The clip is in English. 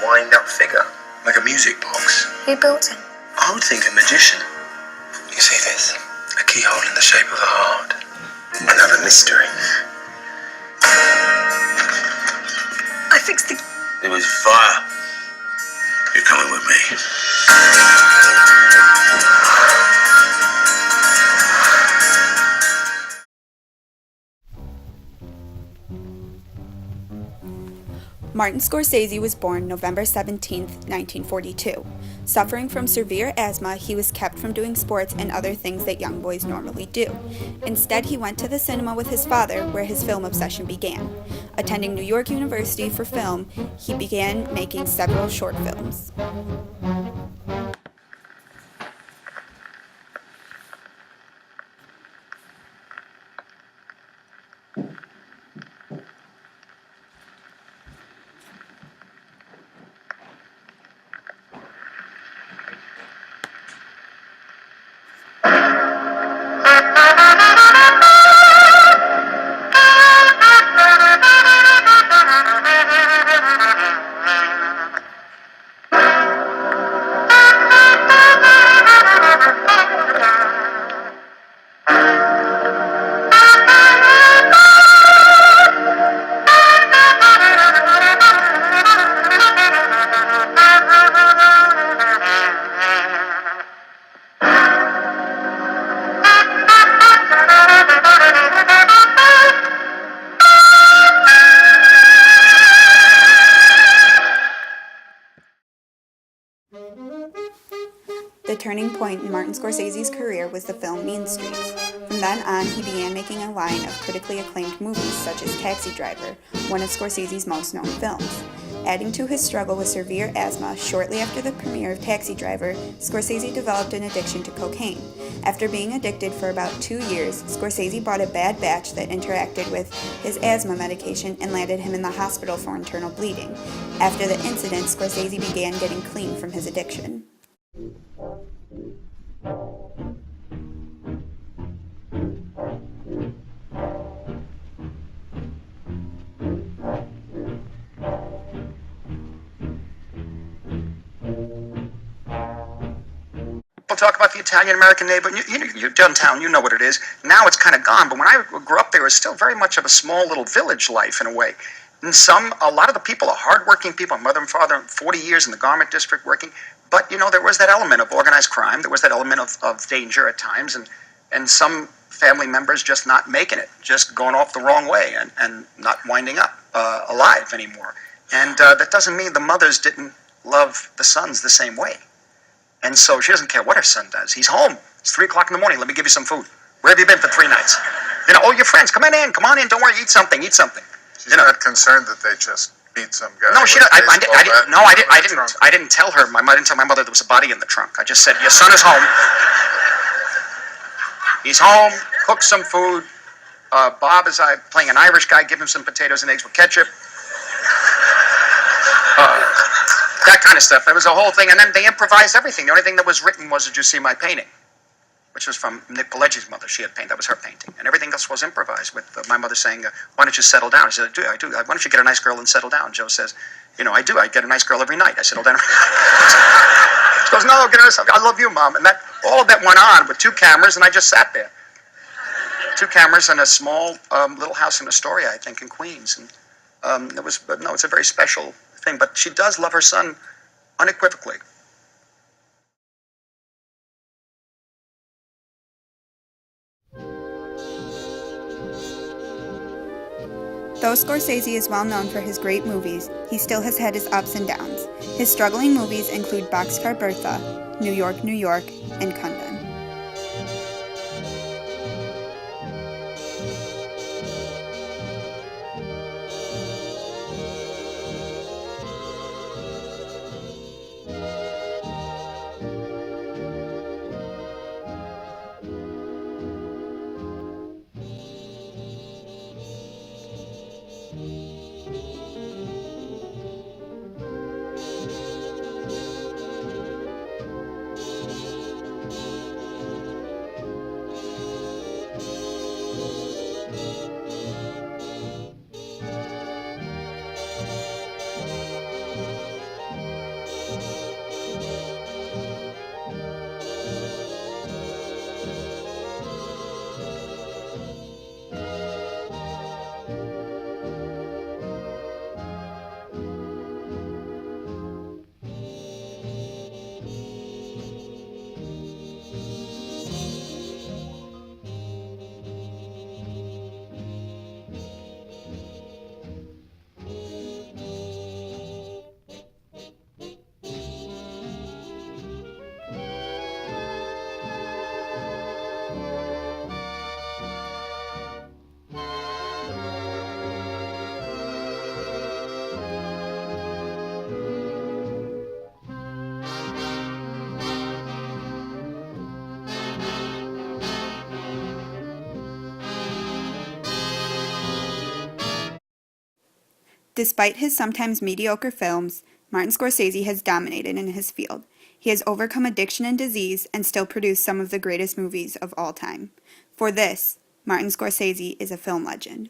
wind-up figure, like a music box. Who built it? I would think a magician. You see this? A keyhole in the shape of a heart. Another mystery. I fixed the... It was fire. You're coming with me. Martin Scorsese was born November 17, 1942. Suffering from severe asthma, he was kept from doing sports and other things that young boys normally do. Instead, he went to the cinema with his father, where his film obsession began. Attending New York University for film, he began making several short films. The turning point in Martin Scorsese's career was the film Mean Streets. From then on, he began making a line of critically acclaimed movies such as Taxi Driver, one of Scorsese's most known films. Adding to his struggle with severe asthma, shortly after the premiere of Taxi Driver, Scorsese developed an addiction to cocaine. After being addicted for about 2 years, Scorsese bought a bad batch that interacted with his asthma medication and landed him in the hospital for internal bleeding. After the incident, Scorsese began getting clean from his addiction. Talk about the Italian-American neighborhood. You're downtown, you know what it is. Now it's kind of gone, but when I grew up there, it was still very much of a small little village life in a way. And a lot of the people are hardworking people. My mother and father, 40 years in the garment district working. But, there was that element of organized crime. There was that element of danger at times, and some family members just not making it, just going off the wrong way and not winding up alive anymore. And that doesn't mean the mothers didn't love the sons the same way. And so she doesn't care what her son does. He's home. It's 3 o'clock in the morning. Let me give you some food. Where have you been for 3 nights? Your friends, come on in. Don't worry, eat something. She's not concerned that they just beat some guy. No, she. I didn't tell her. I didn't tell my mother there was a body in the trunk. I just said, your son is home. He's home. Cook some food. Bob is playing an Irish guy. Give him some potatoes and eggs with ketchup. That kind of stuff. It was a whole thing. And then they improvised everything. The only thing that was written was, did you see my painting? Which was from Nick Pileggi's mother. She had painted. That was her painting. And everything else was improvised with my mother saying, why don't you settle down? I said, I do. Why don't you get a nice girl and settle down? Joe says, I do. I get a nice girl every night. I settle down. She goes, no, get her. I love you, Mom. And all of that went on with 2 cameras, and I just sat there. 2 cameras in a small little house in Astoria, I think, in Queens. And it's a very special thing. But she does love her son unequivocally. Though Scorsese is well known for his great movies, he still has had his ups and downs. His struggling movies include Boxcar Bertha, New York, New York, and Kundun. Despite his sometimes mediocre films, Martin Scorsese has dominated in his field. He has overcome addiction and disease and still produced some of the greatest movies of all time. For this, Martin Scorsese is a film legend.